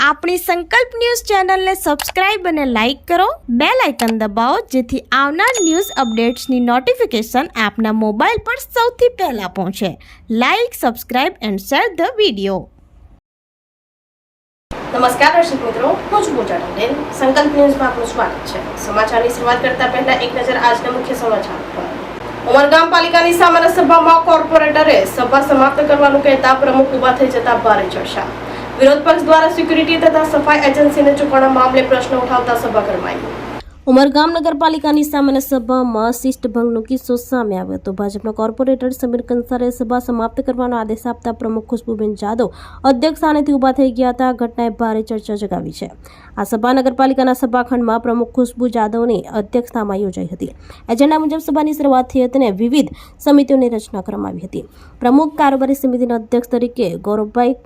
આપણી સંકલ્પ ન્યૂઝ ચેનલને સબસ્ક્રાઇબ અને લાઇક કરો, બેલ આઇકન દબાવો જેથી આવનાર ન્યૂઝ અપડેટ્સની નોટિફિકેશન આપના મોબાઈલ પર સૌથી પહેલા પહોંચે. Like, subscribe and share the video. નમસ્કાર દર્શક મિત્રો, હું છું પૂજા પટેલ. સંકલ્પ ન્યૂઝમાં આપનું સ્વાગત છે. સમાચારની શરૂઆત કરતા પહેલા એક નજર આજના મુખ્ય સમાચાર પર. ઉમરગામ પાલિકાની સામાન્ય સભામાં કોર્પોરેટરે સભા સમાપ્ત કરવાનું કહેતા પ્રમુખ ઉભા થઈ જતા ભારે ચર્ચા. વિરોધ પક્ષ દ્વારા સિક્યુરિટી તથા સફાઈ એજન્સીને ચૂકવણા મામલે પ્રશ્ન ઉઠાવતા સભા ગરમાઈ. ઉમરગામ નગરપાલિકાની સામાન્ય સભામાં શિસ્તભંગનો કિસ્સો સામે આવ્યો હતો. ભાજપના કોર્પોરેટર સમીર કંસારે સભા સમાપ્ત કરવાનો આદેશ આપતા પ્રમુખ ખુશ્બુબેન જાદવ અધ્યક્ષ સ્થાનેથી ઊભા થઈ ગયા હતા. ઘટનાએ ભારે ચર્ચા જગાવી છે. આ સભા નગરપાલિકાના સભાખંડમાં પ્રમુખ ખુશ્બુ જાદવની અધ્યક્ષતામાં યોજાઈ હતી. એજન્ડા મુજબ સભાની શરૂઆત થઈ હતી અને વિવિધ સમિતિઓની રચના કરવામાં આવી હતી. પ્રમુખ કારોબારી સમિતિના અધ્યક્ષ તરીકે ગૌરવભાઈ,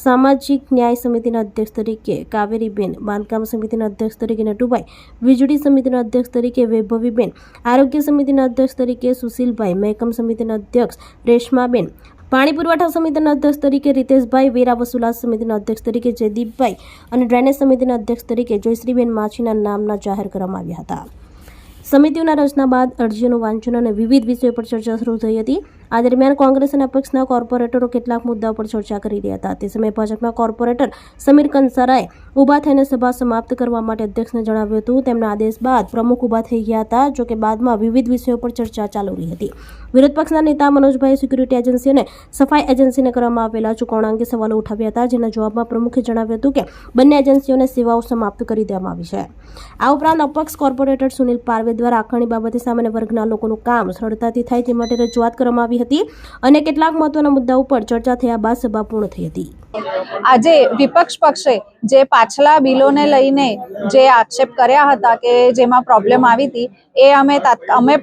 સામાજિક ન્યાય સમિતિના અધ્યક્ષ તરીકે કાવેરીબેન, બાંધકામ સમિતિના અધ્યક્ષ તરીકે નટુભાઈ, વીજળી સમિતિના અધ્યક્ષ તરીકે વૈભવીબેન, આરોગ્ય સમિતિના અધ્યક્ષ તરીકે સુશીલભાઈ, મહેકમ સમિતિના અધ્યક્ષ રેશમાબેન, પાણી પુરવઠા સમિતિના અધ્યક્ષ તરીકે રીતેશભાઈ, વેરા વસૂલાત સમિતિના અધ્યક્ષ તરીકે જયદીપભાઈ અને ડ્રેનેજ સમિતિના અધ્યક્ષ તરીકે જયશ્રીબેન માછીના નામના જાહેર કરવામાં આવ્યા હતા. સમિતિઓના રચના બાદ અરજીઓનું વાંચન અને વિવિધ વિષયો પર ચર્ચા શરૂ થઈ હતી. આ દરમિયાન કોંગ્રેસ અને અપક્ષના કોર્પોરેટરો કેટલાક મુદ્દાઓ પર ચર્ચા કરી રહ્યા હતા. તે સમયે ભાજપના કોર્પોરેટર સમીર કંસારાએ ઊભા થઈને સભા સમાપ્ત કરવા માટે અધ્યક્ષને જણાવ્યું હતું. તેમના આદેશ બાદ પ્રમુખ ઊભા થઈ ગયા હતા. જોકે બાદમાં વિવિધ વિષયો પર ચર્ચા ચાલુ રહી હતી. વિરોધ પક્ષના નેતા મનોજભાઈએ સિક્યુરિટી એજન્સી અને સફાઈ એજન્સીને કરવામાં આવેલા ચૂકવણા અંગે સવાલો ઉઠાવ્યા હતા, જેના જવાબમાં પ્રમુખે જણાવ્યું હતું કે બંને એજન્સીઓને સેવાઓ સમાપ્ત કરી દેવામાં આવી છે. આ ઉપરાંત અપક્ષ કોર્પોરેટર સુનિલ પારવે દ્વારા આકારણી બાબતે સામાન્ય વર્ગના લોકોનું કામ સરળતાથી થાય તે માટે રજૂઆત કરવામાં આવી હતી અને કેટલાક મહત્વના મુદ્દાઓ ઉપર ચર્ચા થયા બાદ સભા પૂર્ણ થઈ હતી. આજે વિપક્ષ પક્ષે જે પાછલા બિલોને લઈને જે આક્ષેપ કર્યા હતા કે જેમાં પ્રોબ્લેમ આવી હતી, એ અમે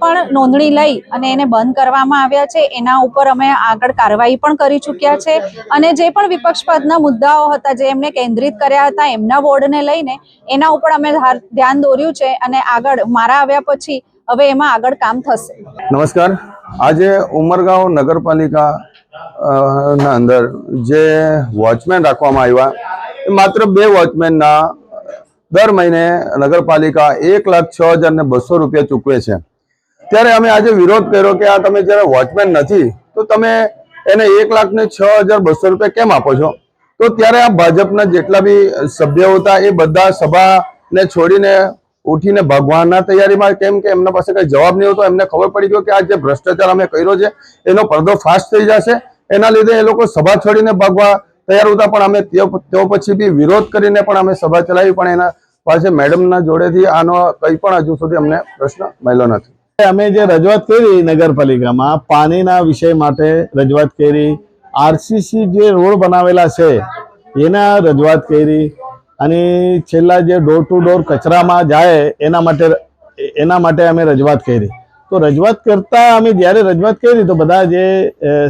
પણ નોંધણી લઈ અને એને બંધ કરવામાં આવ્યા છે. એના ઉપર અમે આગળ કાર્યવાહી પણ કરી ચૂક્યા છે અને જે પણ વિપક્ષ પદના મુદ્દાઓ હતા જે એમને કેન્દ્રિત કર્યા હતા એમના વોર્ડને લઈને એના ઉપર અમે ધ્યાન દોર્યું છે અને આગળ મારા આવ્યા પછી હવે એમાં આગળ કામ થશે. નમસ્કાર. આજે ઉમરગાંવ નગરપાલિકા ના અંદર જે વોચમેન રાખવામાં આવ્યા, માત્ર 2 વોચમેનના દર મહિને નગરપાલિકા 1,06,200 રૂપિયા ચૂકવે છે. ત્યારે અમે આજે વિરોધ કર્યો કે આ તમે જ્યારે વોચમેન નથી તો તમે એને 1,06,200 રૂપિયા કેમ આપો છો? તો ત્યારે આ ભાજપના જેટલા બી સભ્યો હતા એ બધા સભાને છોડીને ઉઠીને ભગવાનના તૈયારીમાં, કેમ કે એમના પાસે કઈ જવાબ નહીં હતો. એમને ખબર પડી ગયો કે આ જે ભ્રષ્ટાચાર અમે કર્યો છે એનો પડદો ફાશ થઈ જશે, એના લીધે એ લોકો સભા છોડીને ભાગવા તૈયાર હતા. પણ અમે તેઓ પછી બી વિરોધ કરીને પણ અમે સભા ચલાવી, પણ એના પાસે મેડમના જોડેથી આનો કંઈ પણ હજુ સુધી અમને પ્રશ્ન મળ્યો નથી. અમે જે રજૂઆત કરી નગરપાલિકામાં પાણીના વિષય માટે રજૂઆત કરી, આરસીસી જે રોડ બનાવેલા છે એના રજૂઆત કરી અને છેલ્લા જે ડોર ટુ ડોર કચરામાં જાય એના માટે અમે રજૂઆત કરી. તો રજૂઆત કરતા અમે જ્યારે રજૂઆત કરી તો બધા જે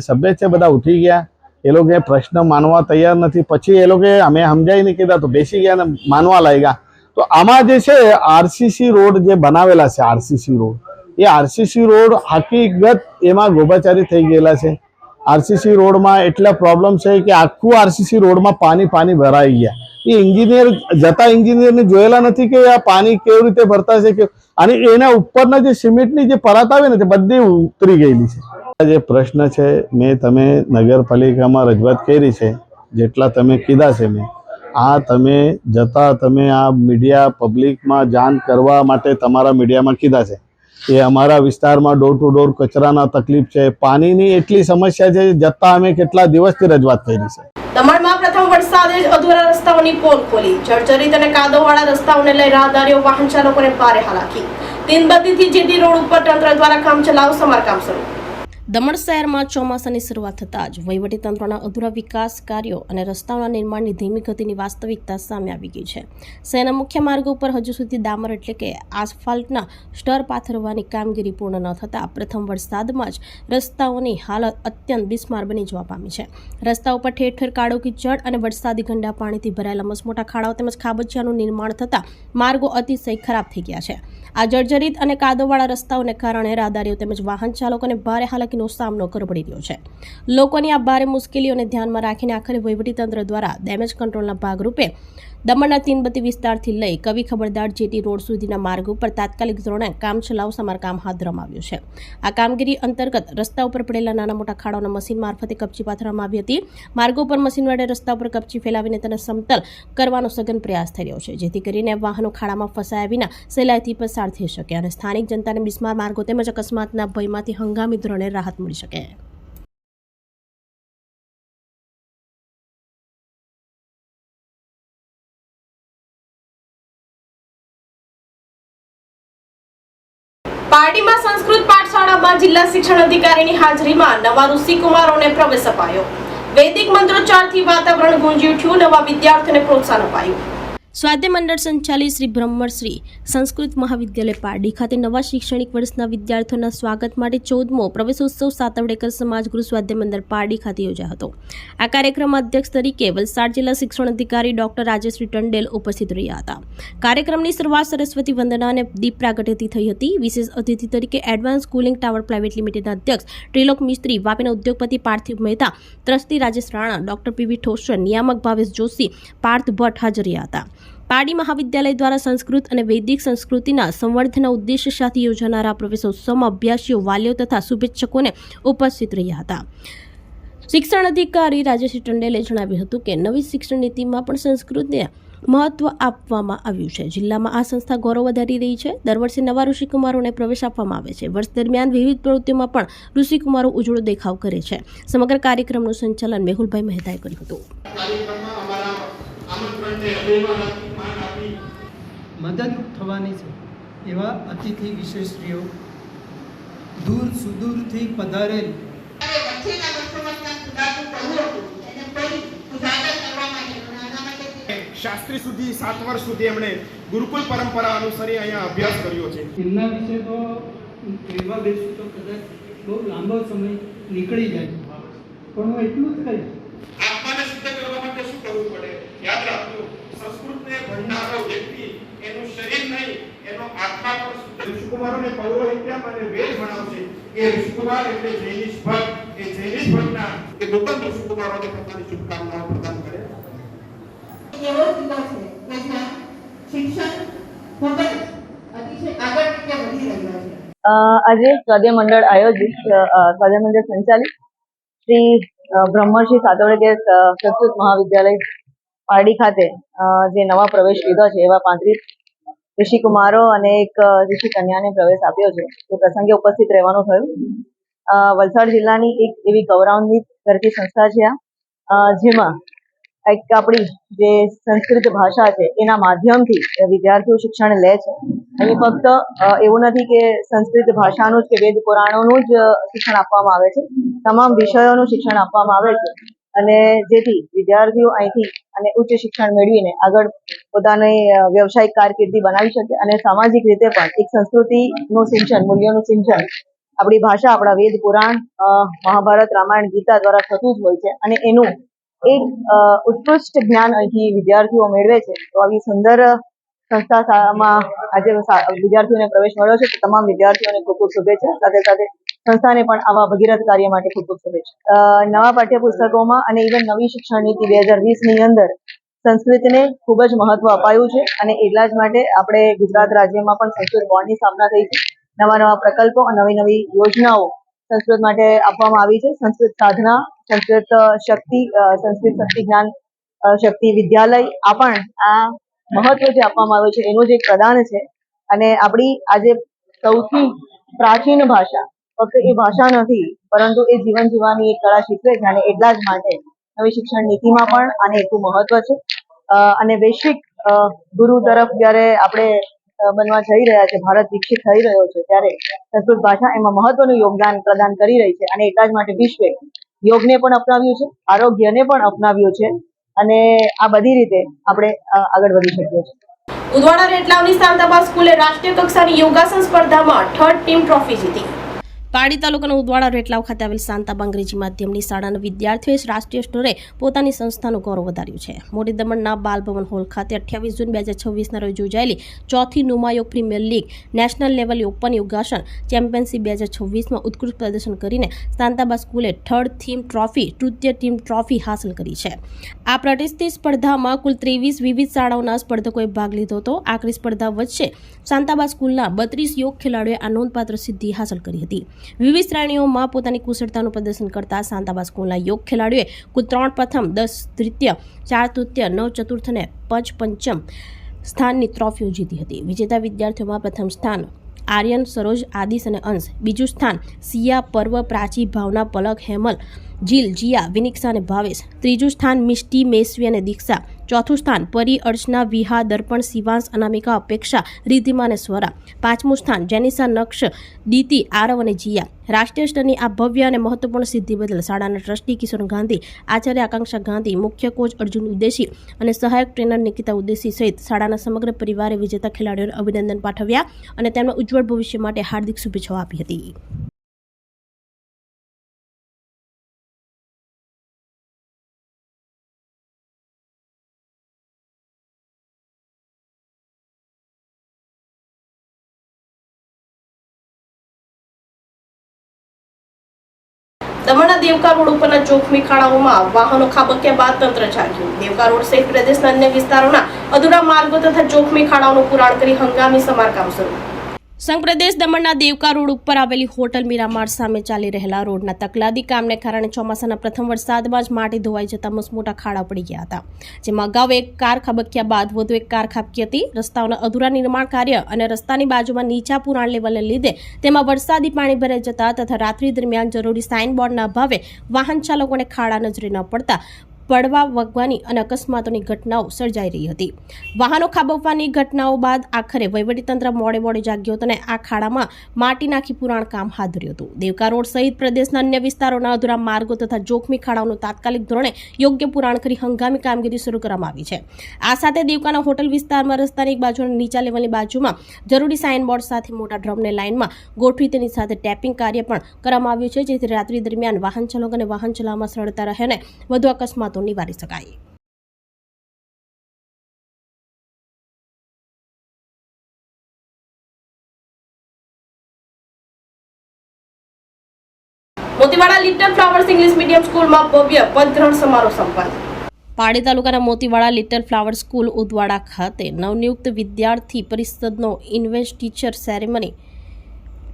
સભ્ય છે બધા ઉઠી ગયા. એ લોકો પ્રશ્ન માનવા તૈયાર નથી. પછી એ લોકો અમે સમજાવી નહીં કીધા તો બેસી ગયા ને માનવા લાગ્યા. તો આમાં જે છે આરસીસી રોડ જે બનાવેલા છે, આરસીસી રોડ, એ આરસીસી રોડ હકીકત એમાં ગોબાચારી થઈ ગયેલા છે. આરસીસી રોડમાં એટલા પ્રોબ્લેમ છે કે આખું આરસીસી રોડમાં પાણી ભરાઈ ગયા. એ એન્જિનિયરને જોયેલા નથી કે આ પાણી કેવી રીતે ભરતા છે અને એના ઉપરના જે સિમેન્ટની જે પરત આવે ને તે બધી ઉતરી ગયેલી છે. જે પ્રશ્ન છે મેં તમે નગરપાલિકામાં રજૂઆત કરી છે, જેટલા તમે કીધા છે મેં તમે આ મીડિયા પબ્લિકમાં જાણ કરવા માટે તમારા મીડિયામાં કીધા છે. એ અમારા વિસ્તારમાં ડોર ટુ ડોર કચરાના તકલીફ છે, પાણીની એટલી સમસ્યા છે, જતાં અમે કેટલા દિવસથી રજૂઆત કરી છે. દમણમાં પ્રથમ વરસાદે જ અધૂરા રસ્તાઓની પોલ ખોલી. જર્જરિત અને કાદવવાળા રસ્તાઓને લઈ રાહદારીઓ, વાહન ચાલકોને ભારે હાલાકી. તીનબત્તીથી જેટી રોડ ઉપર તંત્ર દ્વારા કામચલાઉ સમારકામ શરૂ. દમણ શહેરમાં ચોમાસાની શરૂઆત થતાં જ વહીવટીતંત્રના અધૂરા વિકાસ કાર્યો અને રસ્તાઓના નિર્માણની ધીમી ગતિની વાસ્તવિકતા સામે આવી ગઈ છે. શહેરના મુખ્ય માર્ગો ઉપર હજુ સુધી ડામર એટલે કે આસફાલ્ટના સ્ટર પાથરવાની કામગીરી પૂર્ણ ન થતાં પ્રથમ વરસાદમાં જ રસ્તાઓની હાલત અત્યંત બિસ્માર બની જવા પામી છે. રસ્તા ઉપર ઠેર ઠેર કાળો કીચડ અને વરસાદી ગંડા પાણીથી ભરાયેલા મસમોટા ખાડાઓ તેમજ ખાબોચિયાનું નિર્માણ થતાં માર્ગો અતિશય ખરાબ થઈ ગયા છે. આ જર્જરિત અને કાદવવાળા રસ્તાઓને કારણે રાહદારીઓ તેમજ વાહન ચાલકોને ભારે હાલાકી હાલાકીનો સામનો કરવો પડી રહ્યો છે. લોકોની આ ભારે મુશ્કેલીઓને ધ્યાનમાં રાખીને આખરે વહીવટીતંત્ર દ્વારા ડેમેજ કંટ્રોલના ભાગરૂપે દમણના તીનબત્તી વિસ્તારથી લઈ કવિ ખબરદાર જેટી રોડ સુધીના માર્ગ ઉપર તાત્કાલિક ધોરણે કામચલાઉ સમારકામ હાથ ધરવામાં આવ્યું છે. આ કામગીરી અંતર્ગત રસ્તા ઉપર પડેલા નાના મોટા ખાડાઓના મશીન મારફતે કપચી પાથરવામાં આવી હતી. માર્ગો પર મશીન વડે રસ્તા ઉપર કપચી ફેલાવીને તેને સમતલ કરવાનો સઘન પ્રયાસ થઈ રહ્યો છે, જેથી કરીને વાહનો ખાડામાં ફસાયા વિના સહેલાઈથી પસાર થઈ શકે અને સ્થાનિક જનતાને બિસ્માર માર્ગો તેમજ અકસ્માતના ભયમાંથી હંગામી ધોરણે રાહત મળી શકે. પારડીમાં સંસ્કૃત પાઠશાળામાં જિલ્લા શિક્ષણ અધિકારીની હાજરીમાં નવા ઋષિકુમારોને પ્રવેશ અપાયો. વૈદિક મંત્રોચ્ચારથી વાતાવરણ ગુંજી ઉઠ્યું. નવા વિદ્યાર્થીઓને પ્રોત્સાહન અપાયું. સ્વાધ્યાય મંડળ સંચાલિત શ્રી બ્રહ્મશ્રી સંસ્કૃત મહાવિદ્યાલય પારડી ખાતે નવા શૈક્ષણિક વર્ષના વિદ્યાર્થીઓના સ્વાગત માટે 14મો પ્રવેશોત્સવ સાતવડેકર સમાજગૃહ સ્વાધ્યાય મંડળ પારડી ખાતે યોજાયો હતો. આ કાર્યક્રમમાં અધ્યક્ષ તરીકે વલસાડ જિલ્લા શિક્ષણ અધિકારી ડોક્ટર રાજેશ્રી ટંડેલ ઉપસ્થિત રહ્યા હતા. કાર્યક્રમની શરૂઆત સરસ્વતી વંદના અને દીપ પ્રાગટ્યથી થઈ હતી. વિશેષ અતિથિ તરીકે એડવાન્સ કુલિંગ ટાવર પ્રાઇવેટ લિમિટેડના અધ્યક્ષ ત્રિલોક મિસ્ત્રી, વાપીના ઉદ્યોગપતિ Parthiv Mehta, trustee Rajesh Rana, doctor PV Thosar, નિયામક ભાવેશ જોશી, પાર્થ ભટ્ટ હાજર રહ્યા હતા. પારડી મહાવિદ્યાલય દ્વારા સંસ્કૃત અને વૈદિક સંસ્કૃતિના સંવર્ધનના ઉદ્દેશ્ય સાથે યોજાનારા પ્રવેશોત્સવમાં અભ્યાસીઓ, વાલીઓ તથા શુભેચ્છકોને ઉપસ્થિત રહ્યા હતા. શિક્ષણ અધિકારી રાજેશ્રી ટંડેલે જણાવ્યું હતું કે નવી શિક્ષણ નીતિમાં પણ સંસ્કૃતને મહત્વ આપવામાં આવ્યું છે. જિલ્લામાં આ સંસ્થા ગૌરવ વધારી રહી છે. દર વર્ષે નવા ઋષિકુમારોને પ્રવેશ આપવામાં આવે છે. વર્ષ દરમિયાન વિવિધ પ્રવૃત્તિઓમાં પણ ઋષિકુમારો ઉજળો દેખાવ કરે છે. સમગ્ર કાર્યક્રમનું સંચાલન મેહુલભાઈ મહેતાએ કર્યું હતું. મદદરૂપ થવાની છે એવા અતિથિ વિશેષીઓ દૂર સુદૂરથી પધારેલ શાસ્ત્રી સુધી 7 વર્ષ સુધી એમણે ગુરુકુલ પરંપરા અનુસરી અહીંયા અભ્યાસ કર્યો છે. એમના વિશે તો કહેવા બેસું તો કદાચ બહુ લાંબો સમય નીકળી જાય, પણ હું એટલું જ કહીશ, આત્માને શુદ્ધ કરવા માટે શું કરવું પડે? યાદ રાખજો, સંસ્કૃતને ભણનારો વ્યક્તિ એનું શરીર નહીં, એનો આત્મા પણ શુદ્ધ. ઋષિકુમારોને પૌરોહિત્યમ અને વેદ ભણાવશે. એ ઋષિકુમાર એટલે જૈનિશ ભટ્ટ. એ જૈનિશ ભટ્ટના એ નૂતન ઋષિકુમારોને પોતાની શુભકામનાઓ પ્રદાન કરે. એવો જિલ્લો છે કે જ્યાં શિક્ષણ ખૂબ જ અતિશય આગળ રીતે વધી રહ્યો છે. આજે સ્વાધ્યાય મંડળ આયોજિત સ્વાધ્યાય મંડળ સંચાલિત શ્રી બ્રહ્મશ્રી સાતવડેકર સંસ્કૃત મહાવિદ્યાલય પારડી ખાતે જે નવા પ્રવેશ લીધો છે એવા 35 ઋષિકુમારો અને એક ઋષિ કન્યાને પ્રવેશ આપ્યો છે. એ પ્રસંગે ઉપસ્થિત રહેવાનું થયું. વલસાડ જિલ્લાની એક એવી ગૌરવાન્વિત કરતી સંસ્થા છે જેમાં એક આપણી જે સંસ્કૃત ભાષા છે એના માધ્યમથી વિદ્યાર્થીઓ શિક્ષણ લે છે. અહીં ફક્ત એવું નથી કે સંસ્કૃત ભાષાનું જ કે વેદ પુરાણોનું જ શિક્ષણ આપવામાં આવે છે, તમામ વિષયોનું શિક્ષણ આપવામાં આવે છે અને જેથી વિદ્યાર્થીઓ અહીંથી અને ઉચ્ચ શિક્ષણ મેળવીને આગળ પોતાની વ્યવસાયિક કારકિર્દી બનાવી શકે અને સામાજિક રીતે પણ એક સંસ્કૃતિનું સિંચન, મૂલ્યોનું સિંચન આપણી ભાષા, આપણા વેદ પુરાણ, મહાભારત, રામાયણ, ગીતા દ્વારા થતું જ હોય છે અને એનું એક ઉત્કૃષ્ટ જ્ઞાન અહીંથી વિદ્યાર્થીઓ મેળવે છે. તો આવી સુંદર સંસ્થામાં આજે વિદ્યાર્થીઓને પ્રવેશ મળ્યો છે. તો તમામ વિદ્યાર્થીઓને ખૂબ ખૂબ શુભેચ્છા. સાથે સાથે સંસ્થાને પણ આવા ભગીરથ કાર્ય માટે ખૂબ ખૂબ શુભેચ્છા. નવા પાઠ્યપુસ્તકોમાં અને ઇવન નવી શિક્ષણ નીતિ 2020ની અંદર સંસ્કૃતને ખૂબ જ મહત્વ અપાયું છે અને એટલા જ માટે આપણે ગુજરાત રાજ્યમાં પણ સંસ્કૃત બોર્ડની સ્થાપના થઈ છે. નવા નવા પ્રકલ્પો, નવી નવી યોજનાઓ સંસ્કૃત માટે આપવામાં આવી છે. સંસ્કૃત સાધના, સંસ્કૃત શક્તિ, સંસ્કૃત શક્તિ જ્ઞાન શક્તિ વિદ્યાલય, આ પણ આ મહત્વ જે આપવામાં આવ્યું છે એનું જ એક પ્રદાન છે. અને આપણી આજે સૌથી પ્રાચીન ભાષા ફક્ત એ ભાષા નથી, પરંતુ એ જીવન જીવવાની એક કળા શીખવે છે અને એટલા જ માટે નવી શિક્ષણ નીતિમાં પણ આને એટલું મહત્વ છે. અને વૈશ્વિક ગુરુ તરફ જ્યારે આપણે બનવા જઈ રહ્યા છે, ભારત વિકસિત થઈ રહ્યો છે, ત્યારે સંસ્કૃત ભાષા એમાં મહત્વનું યોગદાન પ્રદાન કરી રહી છે અને એટલા જ માટે વિશ્વે યોગને પણ અપનાવ્યું છે, આરોગ્યને પણ અપનાવ્યું છે અને આ બધી રીતે આપણે આગળ વધી શકીએ છીએ. ઉદવાડા રેટલાવની શાંતાબા સ્કૂલે રાષ્ટ્રીય કક્ષાની યોગાસન સ્પર્ધામાં 3rd ટીમ ટ્રોફી જીતી. પાડી તાલુકાના ઉદવાડા રેટલાવ ખાતે આવેલ શાંતાબા અંગ્રેજી માધ્યમની શાળાના વિદ્યાર્થીઓએ રાષ્ટ્રીય સ્તરે પોતાની સંસ્થાનું ગૌરવ વધાર્યું છે. મોટી દમણના બાલભવન હોલ ખાતે 28 જૂન 2026ના રોજ યોજાયેલી ચોથી નુમાયોગ premier league national level open યોગાસન ચેમ્પિયનશિપ 2026માં ઉત્કૃષ્ટ પ્રદર્શન કરીને શાંતાબા સ્કૂલે થર્ડ થીમ ટ્રોફી તૃતીય ટીમ ટ્રોફી હાંસલ કરી છે. આ પ્રતિષ્ઠિત સ્પર્ધામાં કુલ 23 વિવિધ શાળાઓના સ્પર્ધકોએ ભાગ લીધો હતો. આકરી સ્પર્ધા વચ્ચે શાંતાબા સ્કૂલના 32 યોગ ખેલાડીઓએ આ નોંધપાત્ર સિદ્ધિ હાંસલ કરી હતી. વિવિધ શ્રેણીઓમાં પોતાની કુશળતાનું પ્રદર્શન કરતા શાંતાબા સ્કૂલના યોગ ખેલાડીઓએ કુલ 3 પ્રથમ, 10 દ્વિતીય, 4 તૃતીય, 9 ચતુર્થ અને 5 પંચમ સ્થાનની ટ્રોફીઓ જીતી હતી. વિજેતા વિદ્યાર્થીઓમાં પ્રથમ સ્થાન આર્યન, સરોજ, આદિશ અને અંશ, બીજું સ્થાન સિયા, પર્વ, પ્રાચી, ભાવના, પલક, હેમલ, જીલ, જીયા, વિનિક્ષા અને ભાવેશ, ત્રીજું સ્થાન મિષ્ટી, મેશ્વી અને દીક્ષા, ચોથું સ્થાન પરી, અર્ચના, વિહા, દર્પણ, શિવાંશ, અનામિકા, અપેક્ષા, રિદ્ધિમા અને સ્વરા, પાંચમું સ્થાન જેનિસા, નક્ષ, દીતિ, આરવ અને જીયા. રાષ્ટ્રીય સ્તરની આ ભવ્ય અને મહત્વપૂર્ણ સિદ્ધિ બદલ શાળાના ટ્રસ્ટી કિશોર ગાંધી, આચાર્ય આકાંક્ષા ગાંધી, મુખ્ય કોચ અર્જુન ઉદેશી અને સહાયક ટ્રેનર નિકિતા ઉદેશી સહિત શાળાના સમગ્ર પરિવારે વિજેતા ખેલાડીઓને અભિનંદન પાઠવ્યા અને તેમના ઉજ્જવળ ભવિષ્ય માટે હાર્દિક શુભેચ્છાઓ આપી હતી. દમણના દેવકા રોડ ઉપરના જોખમી ખાડાઓમાં વાહનો ખાબક્યા બાદ તંત્ર જાગ્યું. દેવકા રોડ સહિત પ્રદેશના અન્ય વિસ્તારોના અધૂરા માર્ગો તથા જોખમી ખાડાઓનું પુરાણ કરી હંગામી સમારકામ શરૂ. સંઘ પ્રદેશ દમણના દેવકા રોડ ઉપર આવેલી હોટલ મીરામાર સામે ચાલી રહેલા રોડના તકલાદી કામને કારણે ચોમાસાના પ્રથમ વરસાદમાં જ માટી ધોવાઈ જતા મસમોટા ખાડા પડી ગયા હતા, જેમાં અગાઉ એક કાર ખાબક્યા બાદ વધુ એક કાર ખાબકી હતી. રસ્તાઓના અધૂરા નિર્માણ કાર્ય અને રસ્તાની બાજુમાં નીચા પુરાણ લેવલને લીધે તેમાં વરસાદી પાણી ભરાઈ જતા તથા રાત્રિ દરમિયાન જરૂરી સાઇનબોર્ડના અભાવે વાહન ચાલકોને ખાડા નજરે ન પડતા પડવા વગવાની અને અકસ્માતોની ઘટનાઓ સર્જાઈ રહી હતી. વાહનો ખાબકવાની ઘટનાઓ બાદ આખરે વહીવટીતંત્ર મોડે જાગ્યો હતો અને આ ખાડામાં માટી નાખી પુરાણ કામ હાથ ધર્યું હતું. દેવકા રોડ સહિત પ્રદેશના અન્ય વિસ્તારોના અધૂરા માર્ગો તથા જોખમી ખાડાઓનું તાત્કાલિક ધોરણે યોગ્ય પુરાણ કરી હંગામી કામગીરી શરૂ કરવામાં આવી છે. આ સાથે દેવકાના હોટલ વિસ્તારમાં રસ્તાની એક બાજુ અને નીચા લેવલની બાજુમાં જરૂરી સાઇનબોર્ડ સાથે મોટા ડ્રમને લાઇનમાં ગોઠવી તેની સાથે ટેપિંગ કાર્ય પણ કરવામાં આવ્યું છે, જેથી રાત્રિ દરમિયાન વાહન ચાલકો અને વાહન ચલાવવામાં સરળતા રહે અને વધુ અકસ્માતો નિવારી શકાય. Motiwada little flowers English medium સ્કૂલમાં ભવ્ય પદગ્રહણ સમારોહ સંપન્ન. પાડી તાલુકાના Motiwada little flower school Udvada ખાતે નવનિયુક્ત વિદ્યાર્થી પરિષદનો ઇન્વેસ્ટ ટીચર સેરેમની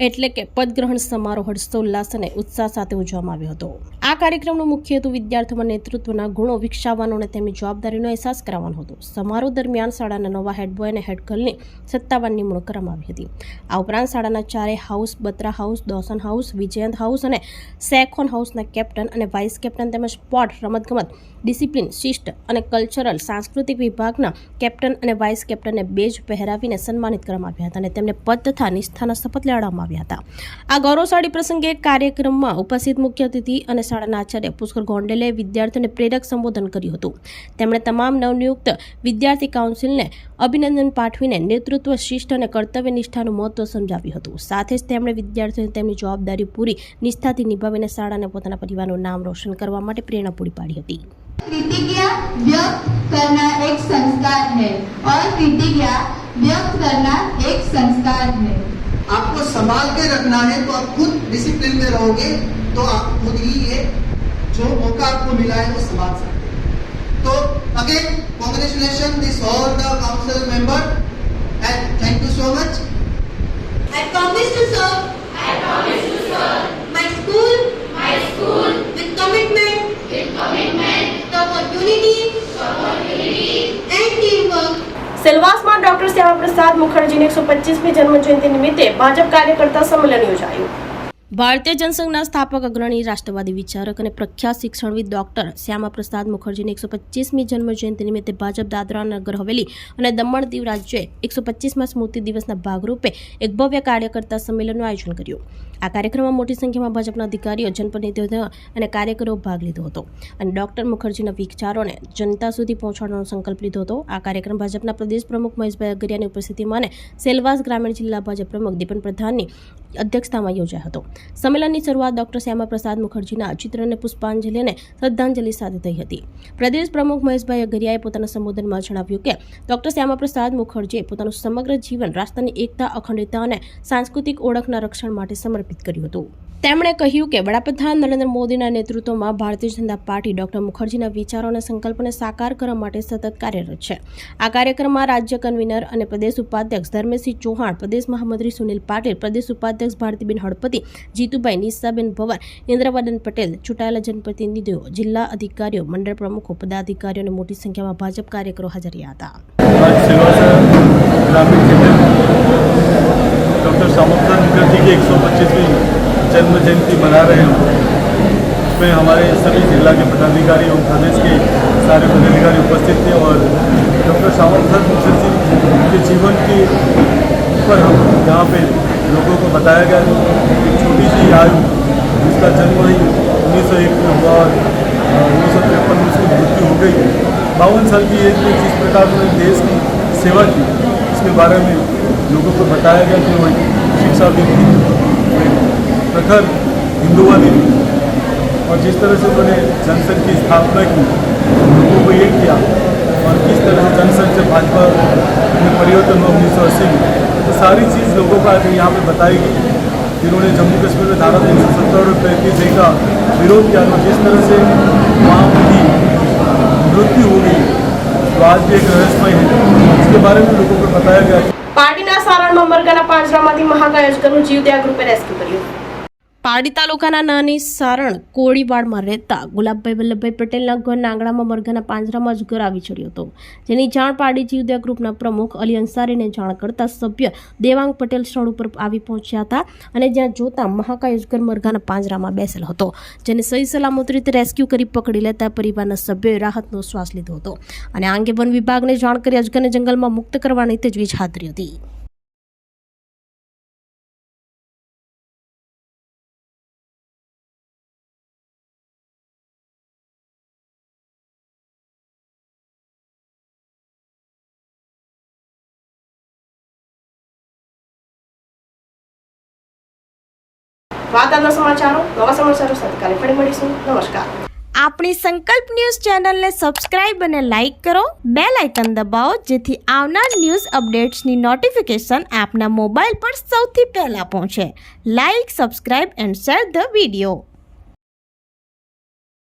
એટલે કે પદગ્રહણ સમારોહ હર્ષોલ્લાસ અને ઉત્સાહ સાથે ઉજવવામાં આવ્યો હતો. આ કાર્યક્રમનો મુખ્ય હેતુ વિદ્યાર્થીઓમાં નેતૃત્વના ગુણો વિકસાવવાનો અને તેમની જવાબદારીનો અહેસાસ કરાવવાનો હતો. સમારોહ દરમિયાન શાળાના નવા હેડ બોય અને હેડ ગર્લની સત્તાવાર નિમણૂક કરવામાં આવી હતી. આ ઉપરાંત શાળાના ચારે house, Batra house, Dosan house, Vijayant house અને સેખોન હાઉસના કેપ્ટન અને વાઇસ કેપ્ટન તેમજ સ્પોર્ટ, રમતગમત, ડિસિપ્લિન, શિસ્ત અને કલ્ચરલ સાંસ્કૃતિક વિભાગના કેપ્ટન અને વાઇસ કેપ્ટનને બેજ પહેરાવીને સન્માનિત કરવામાં આવ્યા હતા અને તેમને પદ તથા નિષ્ઠાના શપથ લેવડાવવામાં આવ્યા હતા. આ ગૌરવશાળી પ્રસંગે કાર્યક્રમમાં ઉપસ્થિત મુખ્ય અતિથિ અને શાળાના આચાર્ય પુષ્કર ગોંડલે વિદ્યાર્થીઓને પ્રેરક સંબોધન કર્યું હતું. તેમણે તમામ નવનિયુક્ત વિદ્યાર્થી કાઉન્સિલને અભિનંદન પાઠવીને નેતૃત્વ, શિસ્ત અને કર્તવ્ય નિષ્ઠાનું મહત્વ સમજાવ્યું હતું. સાથે જ તેમણે વિદ્યાર્થીઓને તેમની જવાબદારી પૂરી નિષ્ઠાથી નિભાવીને શાળાને પોતાના પરિવારનું નામ રોશન કરવા માટે પ્રેરણા પૂરી પાડી હતી. कृतज्ञता व्यक्त करना एक संस्कार है और कृतज्ञता व्यक्त करना एक संस्कार है. आपको संभाल के रखना है तो आप खुद डिसिप्लिन में रहोगे तो आप खुद ही ये जो मौका आपको मिला है वो संभाल सकते हैं. तो again congratulation this all the council member and thank you so much. I promise to serve my school with commitment, support unity and teamwork. સેલવાસમાં ડોક્ટર શ્યામાપ્રસાદ મુખર્જીની 125મી જન્મજયંતિ નિમિત્તે ભાજપ કાર્યકર્તા સંમેલન યોજાયું. ભારતીય જનસંઘના સ્થાપક, અગ્રણી, રાષ્ટ્રવાદી વિચારક અને પ્રખ્યાત શિક્ષણવિદ ડોક્ટર શ્યામાપ્રસાદ મુખર્જીની 125મી જન્મજયંતિ નિમિત્તે ભાજપ દાદરા નગર હવેલી અને દમણ દીવ રાજ્યએ 125મા સ્મૃતિ દિવસના ભાગરૂપે એક ભવ્ય કાર્યકર્તા સંમેલનનું આયોજન કર્યું. આ કાર્યક્રમમાં મોટી સંખ્યામાં ભાજપના અધિકારીઓ, જનપ્રતિનિધિઓ અને કાર્યકરો ભાગ લીધો હતો અને ડોક્ટર મુખર્જીના વિચારોને જનતા સુધી પહોંચાડવાનો સંકલ્પ લીધો હતો. આ કાર્યક્રમ ભાજપના પ્રદેશ પ્રમુખ મહેશભાઈ અગરિયાની ઉપસ્થિતિમાં અને સેલવાસ ગ્રામીણ જિલ્લા ભાજપ પ્રમુખ દીપન પ્રધાનની અધ્યક્ષતામાં યોજાયો હતો. સંમેલનની શરૂઆત ડોક્ટર શ્યામાપ્રસાદ મુખર્જીના ચિત્રને પુષ્પાંજલિ અને શ્રદ્ધાંજલિ સાથે થઈ હતી. પ્રદેશ પ્રમુખ મહેશભાઈ અગરિયાએ પોતાના સંબોધનમાં જણાવ્યું કે ડોક્ટર શ્યામાપ્રસાદ મુખર્જીએ પોતાનું સમગ્ર જીવન રાષ્ટ્રની એકતા, અખંડિતતા અને સાંસ્કૃતિક ઓળખના રક્ષણ માટે સમર્પિત કર્યું હતું. તેમણે કહ્યું કે વડાપ્રધાન નરેન્દ્ર મોદીના નેતૃત્વમાં ભારતીય જનતા પાર્ટી ડોક્ટર મુખર્જીના વિચારો અને સંકલ્પને સાકાર કરવા માટે સતત કાર્યરત છે. આ કાર્યક્રમમાં રાજ્ય કન્વીનર અને પ્રદેશ ઉપાધ્યક્ષ ધર્મેશસિંહ ચૌહાણ, પ્રદેશ મહામંત્રી સુનિલ પાટીલ, પ્રદેશ ઉપાધ્યક્ષ ભારતીબેન હળપતિ, જીતુભાઈ, નિશાબેન ભવર, ઇન્દ્રવદન પટેલ, ચૂંટાયેલા જનપ્રતિનિધિઓ, જિલ્લા અધિકારીઓ, મંડળ પ્રમુખો, પદાધિકારીઓ અને મોટી સંખ્યામાં ભાજપ કાર્યકરો હાજર રહ્યા હતા. डॉक्टर श्यामाप्रसाद मुखर्जी की 125वीं जन्म जयंती मना रहे हैं. उसमें हमारे सभी जिला के पदाधिकारी और प्रदेश के सारे पदाधिकारी उपस्थित थे और डॉक्टर श्यामाप्रसाद मुखर्जी के जीवन के ऊपर हम यहाँ पे लोगों को बताया गया. एक छोटी सी आयु, उसका जन्म ही 1901 में हुआ और 1953 में उसकी मृत्यु हो गई. 52 साल की एज में जिस प्रकार उन्होंने देश की सेवा की, इसके बारे में लोगों को बताया गया कि वो शिक्षाविद थी, प्रखर हिंदुवादी थी और जिस तरह से उन्होंने जनसंघ की स्थापना की, लोगों को ये किया और किस तरह से जनसंघ से भाजपा में परिवर्तन हुआ 1980 में, तो सारी चीज़ लोगों को आज यहाँ पे बताई गई. जिन्होंने जम्मू कश्मीर में धारा 370 और 35A का विरोध किया और जिस तरह से वहाँ उनकी मृत्यु हो गई, तो आज भी एक रहस्यमय है. इसके बारे में लोगों को बताया गया. પારડીના સારણમાં મરઘાના પાંજરામાંથી મહાકાય અજગરનું જીવદયા ગ્રુપે રેસ્ક્યુ કર્યું. પારડી તાલુકાના નાની સારણ કોળીવાડમાં રહેતા ગુલાબભાઈ વલ્લભભાઈ પટેલના ઘરના આંગણામાં મરઘાના પાંજરામાં અજગર આવી ચડ્યો હતો, જેની જાણ પારડી જીવદયા ગ્રુપના પ્રમુખ અલી અંસારીને જાણ કરતા સભ્ય દેવાંગ પટેલ સ્થળ ઉપર આવી પહોંચ્યા હતા અને જ્યાં જોતા મહાકાય અજગર મરઘાના પાંજરામાં બેસેલો હતો, જેને સહી સલામત રીતે રેસ્ક્યુ કરી પકડી લેતા પરિવારના સભ્યોએ રાહતનો શ્વાસ લીધો હતો અને આ અંગે વન વિભાગને જાણ કરી અજગરને જંગલમાં મુક્ત કરવાની તજવીજ હાથ ધરી હતી. વાત આજના સમાચારો, નવા સમાચારો સાથે કાલે ફરી મળીશું. નમસ્કાર. આપણી સંકલ્પ ન્યૂઝ ચેનલને સબસ્ક્રાઇબ અને લાઇક કરો, બેલ આઇકન દબાવો જેથી આવનાર ન્યૂઝ અપડેટ્સની નોટિફિકેશન આપના મોબાઈલ પર સૌથી પહેલા પહોંચે. Like, subscribe and share the video.